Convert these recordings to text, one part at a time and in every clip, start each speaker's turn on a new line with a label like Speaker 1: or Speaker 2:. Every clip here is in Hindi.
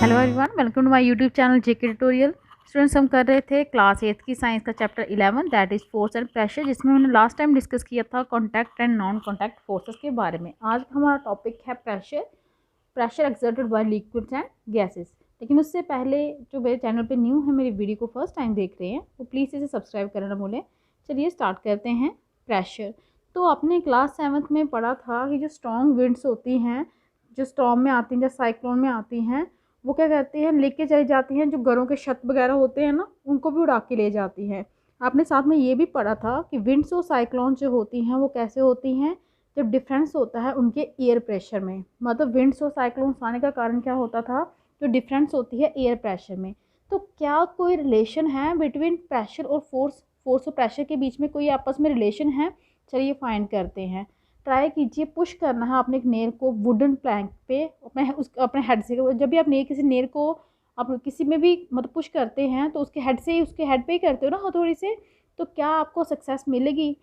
Speaker 1: Hello everyone, welcome to my YouTube channel JK tutorial. Students, हम कर रहे थे क्लास 8 की साइंस का chapter 11 that is force and pressure, जिसमें हमने लास्ट टाइम डिस्कस किया था contact and non contact forces के बारे में। आज हमारा टॉपिक है pressure exerted by liquids and gases. लेकिन उससे पहले जो मेरे चैनल पे न्यू है, मेरी वीडियो को फर्स्ट टाइम देख रहे हैं, वो प्लीज़ इसे सब्सक्राइब करना ना भूलें। चलिए स्टार्ट करते हैं। प्रेशर तो आपने क्लास 7 में पढ़ा था कि जो स्ट्रॉन्ग विंड्स होती हैं, जो स्टॉर्म में आती हैं, जो साइक्लोन में आती हैं, वो क्या करती हैं, लेके चली जाती हैं, जो घरों के छत वगैरह होते हैं ना, उनको भी उड़ा के ले जाती हैं। आपने साथ में ये भी पढ़ा था कि विंड्स और साइक्लोन जो होती हैं वो कैसे होती हैं, जब डिफरेंस होता है उनके एयर प्रेशर में। मतलब विंड्स और साइक्लोन्स आने का कारण क्या होता था, जो डिफरेंस होती है एयर प्रेशर में। तो क्या कोई रिलेशन है बिटवीन प्रेशर और फोर्स और प्रेशर के बीच में कोई आपस में रिलेशन है? चलिए फाइंड करते हैं। ट्राई कीजिए, पुश करना है आपने एक नेल को वुडन प्लैंक पे अपने हेड से। जब भी आप किसी नेल को आप किसी में भी मतलब पुश करते हैं तो उसके हेड से ही, उसके हेड पे ही करते हो ना, हथौड़ी से, तो क्या आपको सक्सेस मिलेगी?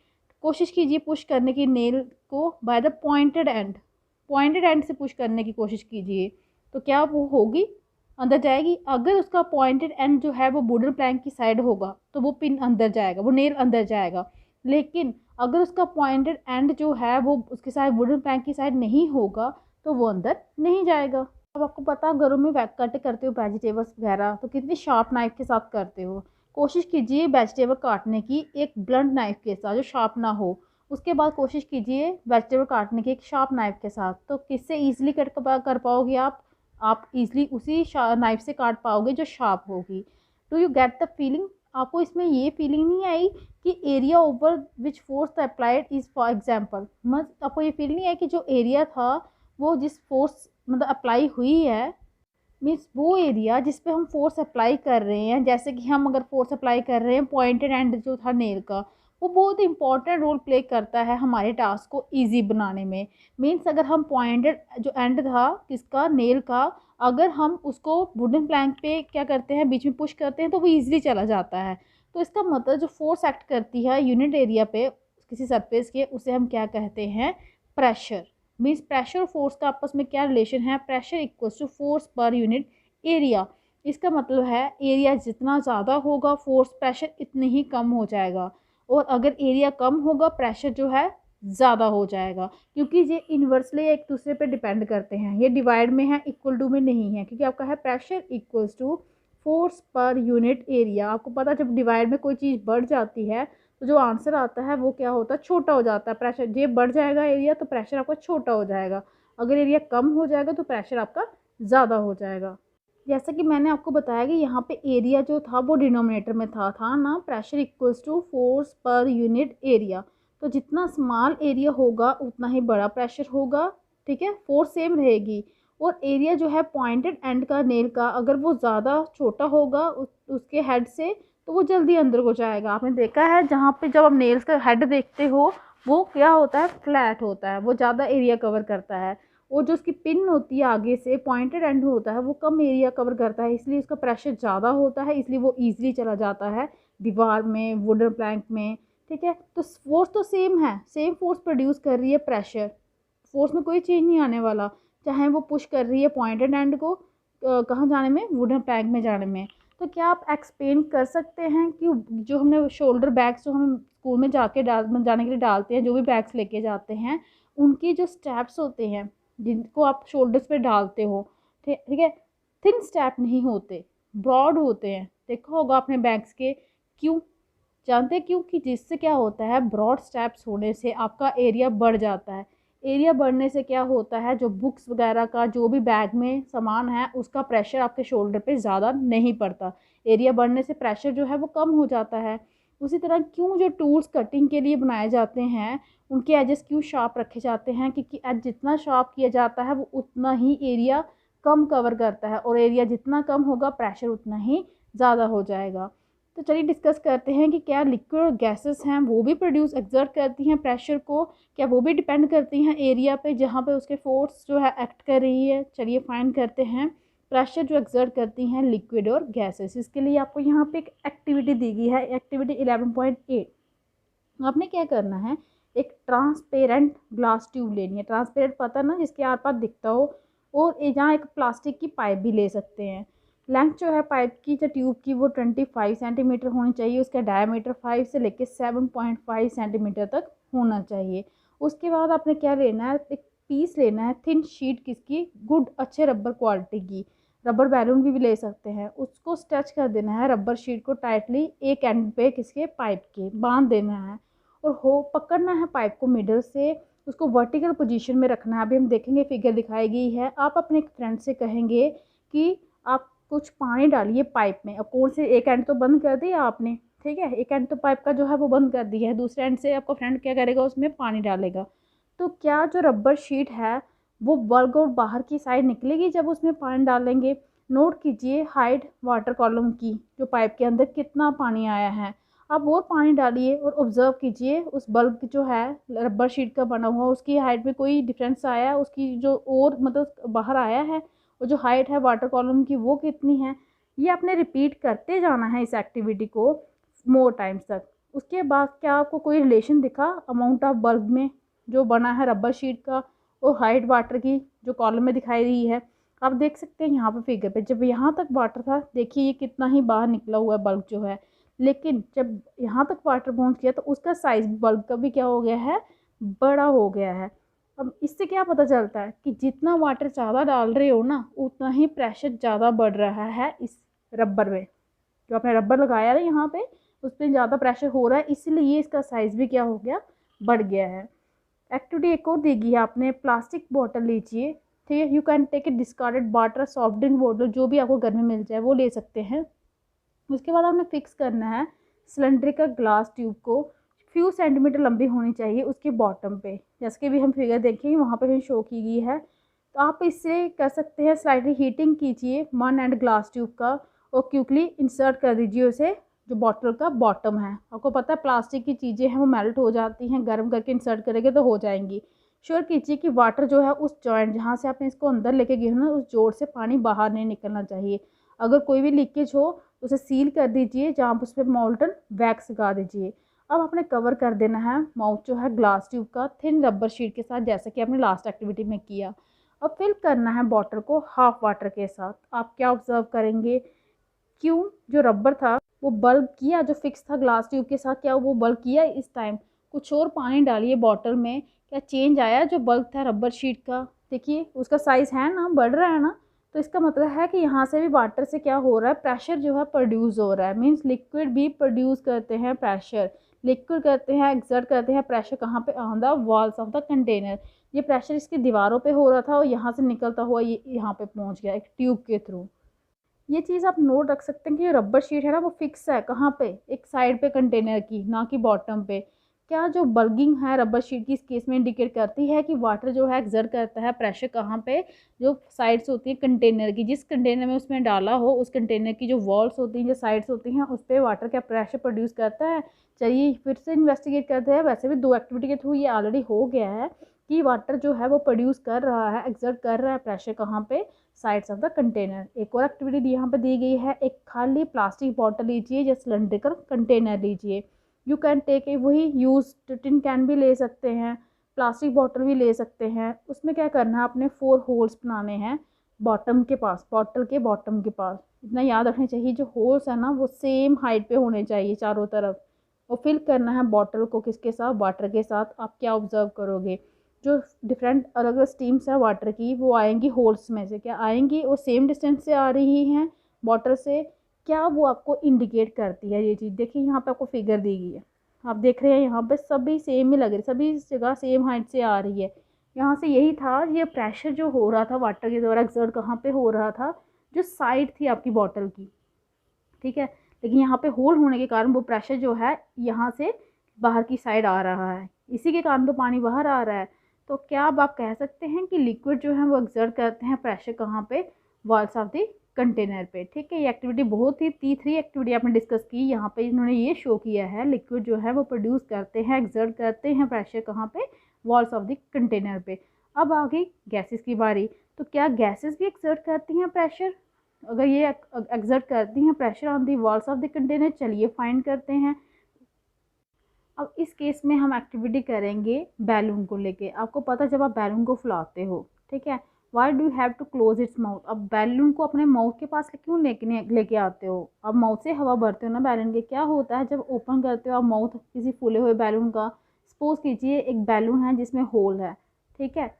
Speaker 1: कोशिश कीजिए पुश करने की नेल को बाय द पॉइंटेड एंड से पुश करने की कोशिश कीजिए। तो क्या वो होगी, अंदर जाएगी? अगर उसका पॉइंटेड एंड जो है वो वुडन प्लैंक की साइड होगा तो वो पिन अंदर जाएगा, वो नेल अंदर जाएगा। लेकिन अगर उसका पॉइंटेड एंड जो है वो उसके साइड वुडन प्लैंक की साइड नहीं होगा तो वो अंदर नहीं जाएगा। अब आपको पता, घरों में कट करते हो वेजिटेबल्स वगैरह तो कितनी शार्प नाइफ के साथ करते हो। कोशिश कीजिए वेजिटेबल काटने की एक ब्लंट नाइफ के साथ जो शार्प ना हो। उसके बाद कोशिश कीजिए वेजिटेबल काटने की एक शार्प नाइफ के साथ। तो किससे ईजिली कट कर पाओगे आप ईजिली उसी नाइफ से काट पाओगे जो शार्प होगी। Do you get the feeling? आपको इसमें ये फीलिंग नहीं आई कि area over which force applied is, for example, मतलब आपको ये फील नहीं है कि जो एरिया था वो जिस फोर्स मतलब अप्लाई हुई है, मीन्स वो एरिया जिस पे हम फोर्स अप्लाई कर रहे हैं, जैसे कि हम अगर फोर्स अप्लाई कर रहे हैं पॉइंटेड एंड जो था नेल का, वो बहुत इंपॉर्टेंट रोल प्ले करता है हमारे टास्क को इजी बनाने में। मीन्स अगर हम पॉइंटेड जो एंड था किसका, नेल का, अगर हम उसको वुडन प्लैंक पे क्या करते हैं, बीच में पुश करते हैं तो वो ईजिली चला जाता है। तो इसका मतलब जो फोर्स एक्ट करती है यूनिट एरिया पे किसी सरफेस के, उसे हम क्या कहते हैं, प्रेशर। मीन्स प्रेशर और फोर्स का आपस में क्या रिलेशन है? Pressure equals to force per unit area. इसका मतलब है एरिया जितना ज़्यादा होगा फोर्स प्रेशर इतने ही कम हो जाएगा, और अगर एरिया कम होगा प्रेशर जो है ज़्यादा हो जाएगा। क्योंकि ये इन्वर्सली एक दूसरे पे डिपेंड करते हैं, ये डिवाइड में है, इक्वल टू में नहीं है। क्योंकि आपका है pressure equals to force per unit area. आपको पता, जब डिवाइड में कोई चीज़ बढ़ जाती है तो जो आंसर आता है वो क्या होता है, छोटा हो जाता है। प्रेशर ये बढ़ जाएगा एरिया तो प्रेशर आपका छोटा हो जाएगा, अगर एरिया कम हो जाएगा तो प्रेशर आपका ज़्यादा हो जाएगा। जैसा कि मैंने आपको बताया कि यहाँ पे एरिया जो था वो डिनोमिनेटर में था ना, pressure equals to force per unit area. तो जितना स्मॉल एरिया होगा उतना ही बड़ा प्रेशर होगा, ठीक है, फोर्स सेम रहेगी। और एरिया जो है पॉइंटेड एंड का नेल का, अगर वो ज़्यादा छोटा होगा उसके हेड से, तो वो जल्दी अंदर को जाएगा। आपने देखा है जहाँ पे जब आप नेल्स का हेड देखते हो वो क्या होता है, फ्लैट होता है, वो ज़्यादा एरिया कवर करता है। और जो उसकी पिन होती है आगे से पॉइंटेड एंड होता है वो कम एरिया कवर करता है, इसलिए उसका प्रेशर ज़्यादा होता है, इसलिए वो ईजिली चला जाता है दीवार में, वुडन प्लैंक में, ठीक है। तो फोर्स तो सेम है, सेम फोर्स प्रोड्यूस कर रही है प्रेशर, फोर्स में कोई चेंज नहीं आने वाला। चाहे वो पुश कर रही है पॉइंटेड एंड को कहाँ जाने में, वुडन प्लैंक में जाने में। तो क्या आप एक्सप्लेन कर सकते हैं कि जो हमने शोल्डर बैग्स जो हम स्कूल में जाने के लिए डालते हैं, जो भी बैग्स लेके जाते हैं, उनकी जो स्टेप्स होते हैं जिनको आप शोल्डर्स पे डालते हो, ठीक है, थिन स्टेप नहीं होते, ब्रॉड होते हैं। देखा होगा आपने बैग्स के। क्यों जानते हैं? क्योंकि जिससे क्या होता है, ब्रॉड स्टेप्स होने से आपका एरिया बढ़ जाता है। एरिया बढ़ने से क्या होता है, जो बुक्स वगैरह का जो भी बैग में सामान है उसका प्रेशर आपके शोल्डर पे ज़्यादा नहीं पड़ता। एरिया बढ़ने से प्रेशर जो है वो कम हो जाता है। उसी तरह क्यों जो टूल्स कटिंग के लिए बनाए जाते हैं उनके एजेस क्यों शार्प रखे जाते हैं, क्योंकि एज जितना शार्प किया जाता है वो उतना ही एरिया कम कवर करता है, और एरिया जितना कम होगा प्रेशर उतना ही ज़्यादा हो जाएगा। तो चलिए डिस्कस करते हैं कि क्या लिक्विड और गैसेस हैं वो भी प्रोड्यूस एक्सर्ट करती हैं प्रेशर को, क्या वो भी डिपेंड करती हैं एरिया पे जहाँ पे उसके फोर्स जो है एक्ट कर रही है। चलिए फाइंड करते हैं प्रेशर जो एक्सर्ट करती हैं लिक्विड और गैसेस। इसके लिए आपको यहाँ पे एक एक्टिविटी दी गई है, एक्टिविटी 11.8। आपने क्या करना है, एक ट्रांसपेरेंट ग्लास ट्यूब लेनी है। ट्रांसपेरेंट पता ना, जिसके आर पार दिखता हो, और जहाँ एक प्लास्टिक की पाइप भी ले सकते हैं। लेंथ जो है पाइप की या ट्यूब की वो 25 सेंटीमीटर होनी चाहिए। उसका डायमीटर 5 से लेकर 7.5 सेंटीमीटर तक होना चाहिए। उसके बाद आपने क्या लेना है, एक पीस लेना है थिन शीट किसकी, गुड अच्छे रबर क्वालिटी की, रबर बैलून भी ले सकते हैं। उसको स्ट्रेच कर देना है रबर शीट को टाइटली एक एंड पे किसके पाइप के बांध देना है और हो पकड़ना है पाइप को मिडल से, उसको वर्टिकल पोजीशन में रखना है। अभी हम देखेंगे फिगर दिखाई गई है। आप अपने फ्रेंड से कहेंगे कि आप कुछ पानी डालिए पाइप में। अब कौन से, एक एंड तो बंद कर दिया आपने, ठीक है, एक एंड तो पाइप का जो है वो बंद कर दिया है, दूसरे एंड से आपका फ्रेंड क्या करेगा, उसमें पानी डालेगा। तो क्या जो रबर शीट है वो बल्ब और बाहर की साइड निकलेगी जब उसमें पानी डालेंगे। नोट कीजिए हाइट वाटर कॉलम की, जो पाइप के अंदर कितना पानी आया है। आप और पानी डालिए और ऑब्जर्व कीजिए उस बल्ब जो है रबर शीट का बना हुआ उसकी हाइट में कोई डिफरेंस आया है, उसकी जो और मतलब बाहर आया है, और जो हाइट है वाटर कॉलम की वो कितनी है। ये आपने रिपीट करते जाना है इस एक्टिविटी को मोर टाइम्स तक। उसके बाद क्या आपको कोई रिलेशन दिखा अमाउंट ऑफ बल्ब में जो बना है रबर शीट का और हाइट वाटर की जो कॉलम में दिखाई रही है। आप देख सकते हैं यहाँ पे फिगर पे, जब यहाँ तक वाटर था देखिए ये कितना ही बाहर निकला हुआ है बल्ब जो है, लेकिन जब यहाँ तक वाटर पहुँच गया तो उसका साइज बल्ब का भी क्या हो गया है, बड़ा हो गया है। अब इससे क्या पता चलता है कि जितना वाटर ज़्यादा डाल रहे हो ना उतना ही प्रेशर ज़्यादा बढ़ रहा है इस रबर में। जो आपने रबर लगाया है यहाँ पे उस पर ज़्यादा प्रेशर हो रहा है, इसलिए इसका साइज़ भी क्या हो गया, बढ़ गया है। एक्टिविटी एक और देगी है आपने, प्लास्टिक बॉटल लीजिए, ठीक है, you can take a discarded water soft drink bottle, जो भी आपको घर में मिल जाए वो ले सकते हैं। उसके बाद आपने फिक्स करना है सिलेंड्रिकल ग्लास ट्यूब को, फ्यू सेंटीमीटर लंबी होनी चाहिए उसके बॉटम पे, जैसे कि भी हम फिगर देखेंगे वहाँ पे शो की गई है। तो आप इससे कर सकते हैं स्लाइटली हीटिंग कीजिए वन एंड ग्लास ट्यूब का और क्विकली इंसर्ट कर दीजिए उसे जो बॉटल का बॉटम है। आपको पता है प्लास्टिक की चीज़ें हैं वो मेल्ट हो जाती हैं, गर्म करके इंसर्ट करेंगे तो हो जाएंगी। श्योर कीजिए कि वाटर जो है उस जॉइंट जहाँ से आपने इसको अंदर लेके गए हो ना उस जोड़ से पानी बाहर नहीं निकलना चाहिए। अगर कोई भी लीकेज हो तो उसे सील कर दीजिए, जहाँ उस पर मोल्टन वैक्स लगा दीजिए। अब आपने कवर कर देना है माउथ जो है ग्लास ट्यूब का थिन रबर शीट के साथ, जैसा कि आपने लास्ट एक्टिविटी में किया। अब फिल करना है बॉटल को हाफ वाटर के साथ। आप क्या ऑब्जर्व करेंगे, क्यों जो रबर था वो बल्ब किया, जो फिक्स था ग्लास ट्यूब के साथ क्या वो बल्ब किया इस टाइम। कुछ और पानी डालिए बॉटल में, क्या चेंज आया, जो बल्ब था रबर शीट का देखिए उसका साइज़ है ना, बढ़ रहा है ना। तो इसका मतलब है कि यहाँ से भी वाटर से क्या हो रहा है, प्रेशर जो है प्रोड्यूस हो रहा है। मीन्स लिक्विड भी प्रोड्यूस करते हैं प्रेशर, लिक्विड करते हैं एक्सर्ट करते हैं प्रेशर कहाँ पे, on the walls of the container. ये प्रेशर इसकी दीवारों पे हो रहा था और यहाँ से निकलता हुआ ये यहाँ पे पहुँच गया एक ट्यूब के थ्रू। ये चीज़ आप नोट रख सकते हैं कि जो रबर शीट है ना वो फिक्स है कहाँ पे, एक साइड पे कंटेनर की, ना कि बॉटम पे। क्या जो बल्गिंग है रबर शीट की इस केस में इंडिकेट करती है कि वाटर जो है एक्सर्ट करता है प्रेशर कहाँ पे, जो साइड्स होती हैं कंटेनर की, जिस कंटेनर में उसमें डाला हो उस कंटेनर की जो वॉल्स होती हैं जो साइड्स होती हैं उस पर वाटर क्या प्रेशर प्रोड्यूस करता है। चलिए फिर से इन्वेस्टिगेट करते हैं। वैसे भी दो एक्टिविटी के थ्रू ये ऑलरेडी हो गया है कि वाटर जो है वो प्रोड्यूस कर रहा है, एक्सर्ट कर रहा है प्रेशर कहाँ पे, साइड्स ऑफ द कंटेनर। एक और एक्टिविटी यहाँ पे दी गई है, एक खाली प्लास्टिक बॉटल लीजिए या सिलेंड्रिकल कंटेनर लीजिए। यू कैन टेक ए, वही यूज टिन कैन भी ले सकते हैं, प्लास्टिक बॉटल भी ले सकते हैं। उसमें क्या करना है, आपने 4 होल्स बनाने हैं बॉटम के पास, बॉटल के बॉटम के पास। इतना याद रखना चाहिए जो होल्स है ना वो सेम हाइट पे होने चाहिए चारों तरफ। और फिल करना है बॉटल को किसके साथ, वाटर के साथ। आप क्या ऑब्जर्व करोगे, जो डिफरेंट अलग अलग स्टीम्स है वाटर की वो आएंगी होल्स में से, क्या आएंगी वो सेम डिस्टेंस से आ रही हैं वाटर से, क्या वो आपको इंडिकेट करती है ये चीज़। देखिए यहाँ पे आपको फिगर दी गई है, आप देख रहे हैं यहाँ पे सभी सेम ही लग रही, सभी जगह सेम हाइट से आ रही है। यहाँ से यही था, ये प्रेशर जो हो रहा था वाटर के द्वारा एक्सर्ट कहाँ पे हो रहा था, जो साइड थी आपकी बॉटल की, ठीक है। लेकिन यहाँ पे होल होने के कारण वो प्रेशर जो है यहाँ से बाहर की साइड आ रहा है, इसी के कारण तो पानी बाहर आ रहा है। तो क्या अब आप कह सकते हैं कि लिक्विड जो है वो एक्सर्ट करते हैं प्रेशर कहाँ पे, वॉल्स ऑफ द कंटेनर पे, ठीक है। ये एक्टिविटी बहुत ही तीसरी एक्टिविटी आपने डिस्कस की, यहाँ पे इन्होंने ये शो किया है लिक्विड जो है वो प्रोड्यूस करते हैं एक्सर्ट करते हैं प्रेशर कहाँ पे, वॉल्स ऑफ द कंटेनर पे। अब आ गई गैसेस की बारी, तो क्या गैसेस भी एक्सर्ट करती हैं प्रेशर, अगर ये एक्सर्ट करती हैं pressure on the walls of the container, चलिए फाइंड करते हैं। अब इस केस में हम एक्टिविटी करेंगे बैलून को लेके। आपको पता है जब आप बैलून को फुलाते हो, ठीक है, why do have to close its mouth. अब बैलून को अपने माउथ के पास क्यों लेके आते हो? अब माउथ से हवा भरते हो ना बैलून के। क्या होता है जब ओपन करते हो आप माउथ किसी फूले हुए बैलून का, सपोज कीजिए एक बैलून है जिसमें होल है, ठीक है,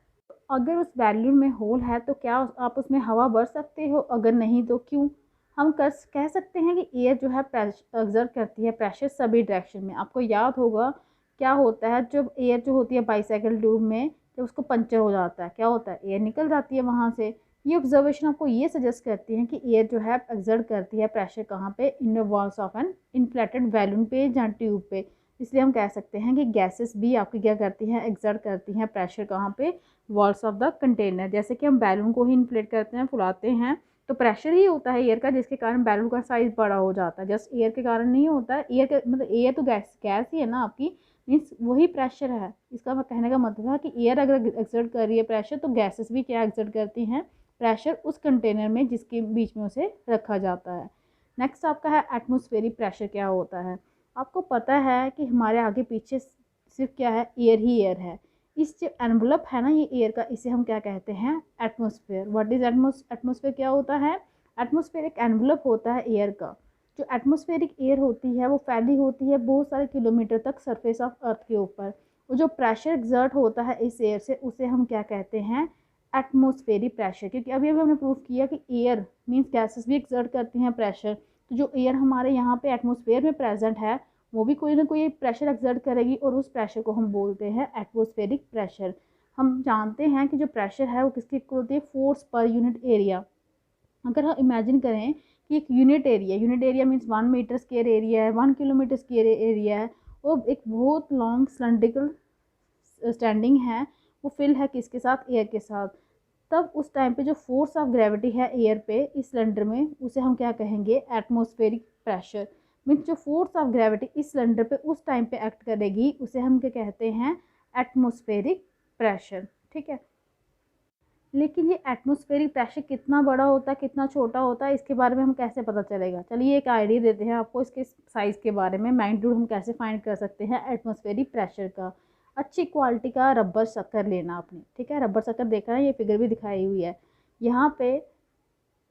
Speaker 1: अगर उस बैलून में होल है तो क्या आप उसमें हवा भर सकते हो? अगर नहीं तो क्यों? हम कह सकते हैं कि एयर जो है एक्सर्ट करती है प्रेशर सभी डायरेक्शन में। आपको याद होगा क्या होता है जब एयर जो होती है बाईसाइकिल ट्यूब में, जब उसको पंचर हो जाता है क्या होता है? एयर निकल जाती है वहाँ से। ये ऑब्जर्वेशन आपको ये सजेस्ट करती है कि एयर जो है एक्सर्ट करती है प्रेशर कहाँ पे? In the walls of an inflated balloon पे या ट्यूब पे। इसलिए हम कह सकते हैं कि गैसेस भी आपकी क्या करती हैं? एक्सर्ट करती हैं प्रेशर कहाँ पे? Walls of the container. जैसे कि हम बैलून को ही इन्फ्लेट करते हैं, फुलाते हैं, तो प्रेशर ही होता है एयर का जिसके कारण बैलून का साइज बड़ा हो जाता है। जस्ट एयर के कारण नहीं होता है। एयर के मतलब एयर तो गैस ही है ना आपकी, मीन्स वही प्रेशर है। इसका कहने का मतलब है कि एयर अगर एक्सर्ट कर रही है प्रेशर तो गैसेस भी क्या एक्सर्ट करती हैं प्रेशर उस कंटेनर में जिसके बीच में उसे रखा जाता है। नेक्स्ट आपका है एटमॉस्फेरिक प्रेशर। क्या होता है? आपको पता है कि हमारे आगे पीछे सिर्फ क्या है? एयर ही एयर है। इस जो एनवलप है ना ये एयर का, इसे हम क्या कहते हैं? एटमॉस्फेयर। What is atmosphere? क्या होता है? एटमॉस्फेयर एक एनवलप होता है एयर का। जो एटमॉस्फेरिक एयर होती है वो फैली होती है बहुत सारे किलोमीटर तक सरफेस ऑफ अर्थ के ऊपर। और जो प्रेशर एक्सर्ट होता है इस एयर से उसे हम क्या कहते हैं? Atmospheric pressure. क्योंकि अभी अभी हमने प्रूव किया कि एयर मीन्स गैसेस भी एक्सर्ट करती हैं प्रेशर। तो जो एयर हमारे यहाँ पे एटमॉस्फेयर में प्रेजेंट है वो भी कोई ना कोई प्रेशर एक्सर्ट करेगी और उस प्रेशर को हम बोलते हैं एटमॉस्फेरिक प्रेशर। हम जानते हैं कि जो प्रेशर है वो किसकी इक्वल होती है? Force per unit area. अगर हम इमेजिन करें कि एक unit area means 1 metre square area है, 1 किलोमीटर स्क्वायर एरिया है, और एक बहुत लॉन्ग सिलेंड्रिकल स्टैंडिंग है, वो फिल है किसके साथ? एयर के साथ। तब उस टाइम पे जो फोर्स ऑफ ग्रेविटी है एयर पे इस सिलेंडर में उसे हम क्या कहेंगे? Atmospheric pressure. मीन्स जो फोर्स ऑफ ग्रेविटी इस सिलेंडर पे उस टाइम पे एक्ट करेगी उसे हम क्या कहते हैं? Atmospheric pressure. ठीक है। लेकिन ये एटमॉस्फेरिक प्रेशर कितना बड़ा होता है कितना छोटा होता है इसके बारे में हम कैसे पता चलेगा? चलिए एक आइडिया देते हैं आपको इसके साइज़ के बारे में। मैग्नीट्यूड हम कैसे फाइंड कर सकते हैं एटमॉस्फेरिक प्रेशर का? अच्छी क्वालिटी का रबर शक्कर लेना आपने, ठीक है। रबर शक्कर देखा है, ये फिगर भी दिखाई हुई है। यहाँ पे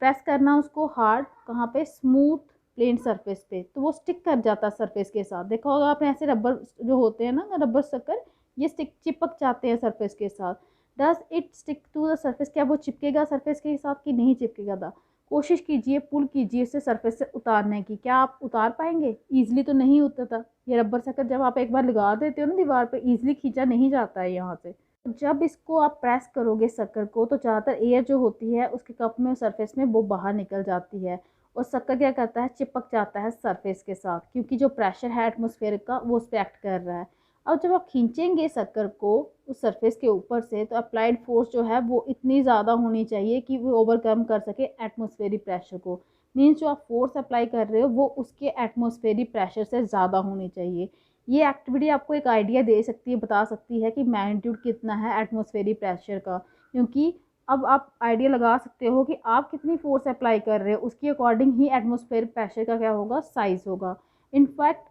Speaker 1: प्रेस करना उसको हार्ड, कहाँ पे? स्मूथ प्लेन सरफेस पे, तो वो स्टिक कर जाता है सरफेस के साथ। देखा होगा आपने ऐसे रबर जो होते हैं ना रबर शक्कर, ये स्टिक चिपक जाते हैं सरफेस के साथ। Does it stick to the surface? क्या वो चिपकेगा सरफेस के साथ कि नहीं चिपकेगा था? कोशिश कीजिए, पुल कीजिए इसे सरफेस से उतारने की। क्या आप उतार पाएंगे? ईजिली तो नहीं उतरता। ये रबर शक्कर जब आप एक बार लगा देते हो ना दीवार पे, ईजिली खींचा नहीं जाता है यहाँ से। जब इसको आप प्रेस करोगे शक्कर को तो ज़्यादातर एयर जो होती है उसके कप में सरफेस में वो बाहर निकल जाती है, और शक्कर क्या करता है? चिपक जाता है सरफेस के साथ, क्योंकि जो प्रेशर है एटमॉस्फेयर का वो उस पर एक्ट कर रहा है। अब जब आप खींचेंगे शक्कर को उस सरफेस के ऊपर से तो अप्लाइड फोर्स जो है वो इतनी ज़्यादा होनी चाहिए कि वो ओवरकम कर सके एटमॉस्फेरिक प्रेशर को। मीन्स जो आप फोर्स अप्लाई कर रहे हो वो उसके एटमॉस्फेरिक प्रेशर से ज़्यादा होनी चाहिए। ये एक्टिविटी आपको एक आइडिया दे सकती है, बता सकती है कि मैग्नीट्यूड कितना है एटमॉस्फेरिक प्रेशर का। क्योंकि अब आप आइडिया लगा सकते हो कि आप कितनी फोर्स अप्लाई कर रहे हो उसके अकॉर्डिंग ही एटमॉस्फेरिक प्रेशर का क्या होगा? साइज होगा। इनफैक्ट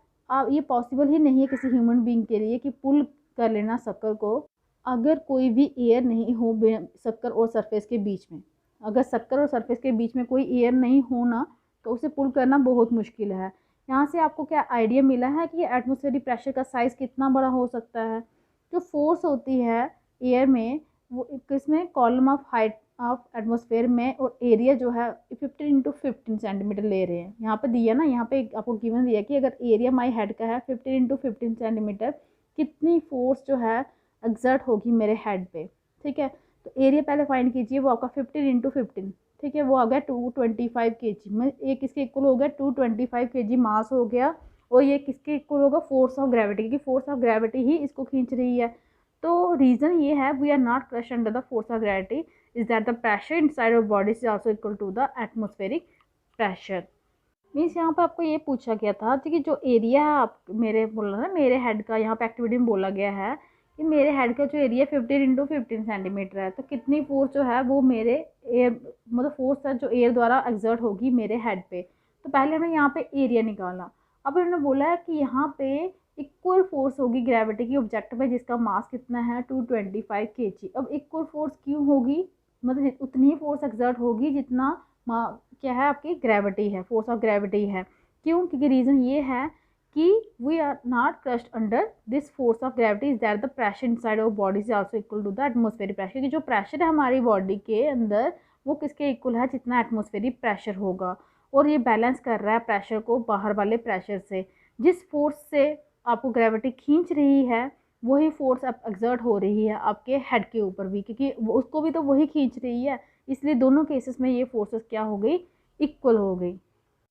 Speaker 1: ये पॉसिबल ही नहीं है किसी ह्यूमन बीइंग के लिए कि पुल कर लेना शक्कर को अगर कोई भी एयर नहीं हो शक्कर और सरफेस के बीच में। अगर शक्कर और सरफेस के बीच में कोई एयर नहीं हो ना तो उसे पुल करना बहुत मुश्किल है। यहाँ से आपको क्या आइडिया मिला है कि एटमॉस्फेरिक प्रेशर का साइज़ कितना बड़ा हो सकता है? जो फोर्स होती है एयर में वो किसमें? Column of height of atmosphere में, और एरिया जो है 15 × 15 सेंटीमीटर ले रहे हैं। यहाँ पे दिया ना, यहाँ पे आपको गिवन दिया कि अगर एरिया माई हेड का है 15 × 15 सेंटीमीटर, कितनी फोर्स जो है एक्सर्ट होगी मेरे हेड पे। ठीक है, तो एरिया पहले फाइंड कीजिए, वो आपका 15 × 15, ठीक है, वो आ गया 225 kg में। ये किसके इक्वल हो गया? 225 kg मास हो गया। और ये किसके इक्वल होगा? फोर्स ऑफ ग्रेविटी, क्योंकि फोर्स ऑफ ग्रेविटी ही इसको खींच रही है। तो रीज़न ये है we are not crush under the force of gravity is that the pressure inside of body is also equal to the atmospheric pressure. Means यहाँ पे आपको ये पूछा गया था कि जो एरिया है आप मेरे बोला ना मेरे हेड का, यहाँ पे एक्टिविटी में बोला गया है कि मेरे हेड का जो एरिया 15 × 15 सेंटीमीटर है, तो कितनी फोर्स जो है वो मेरे एयर मतलब फोर्स है जो एयर द्वारा एक्सर्ट होगी मेरे हेड पे। तो पहले हमने यहाँ पे एरिया निकाला। अब इन्होंने बोला है कि यहाँ पे इक्वल फोर्स होगी ग्रेविटी की ऑब्जेक्ट पे जिसका मास कितना है 225 kg। अब इक्वल फोर्स क्यों होगी? मतलब उतनी ही फोर्स एक्सर्ट होगी जितना क्या है आपकी ग्रेविटी है, फोर्स ऑफ ग्रेविटी है। क्यों? क्योंकि रीज़न ये है कि we are not crushed under this force of gravity is that the pressure inside of body is also equal to the atmospheric pressure. क्योंकि जो प्रेशर है हमारी बॉडी के अंदर वो किसके इक्वल है? जितना एटमॉस्फेरिक प्रेशर होगा। और ये बैलेंस कर रहा है प्रेशर को बाहर वाले प्रेशर से। जिस फोर्स से आपको ग्रेविटी खींच रही है वही फोर्स अब एक्सर्ट हो रही है आपके हेड के ऊपर भी, क्योंकि उसको भी तो वही खींच रही है। इसलिए दोनों केसेस में ये फोर्सेस क्या हो गई? इक्वल हो गई।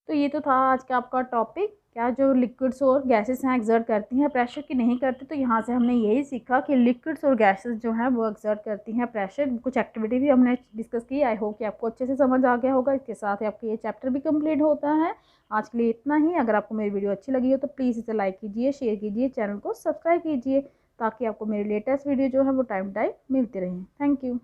Speaker 1: तो ये तो था आज का आपका टॉपिक, क्या जो लिक्विड्स और गैसेस हैं एक्सर्ट करती हैं प्रेशर की नहीं करती। तो यहाँ से हमने यही सीखा कि लिक्विड्स और गैसेस जो हैं वो एक्सर्ट करती हैं प्रेशर। कुछ एक्टिविटी भी हमने डिस्कस की। आई होप कि आपको अच्छे से समझ आ गया होगा। इसके साथ ही आपका ये चैप्टर भी कंप्लीट होता है। आज के लिए इतना ही। अगर आपको मेरी वीडियो अच्छी लगी हो तो प्लीज़ इसे लाइक कीजिए, शेयर कीजिए, चैनल को सब्सक्राइब कीजिए, ताकि आपको मेरी लेटेस्ट वीडियो जो है वो टाइम मिलती रहे। Thank you.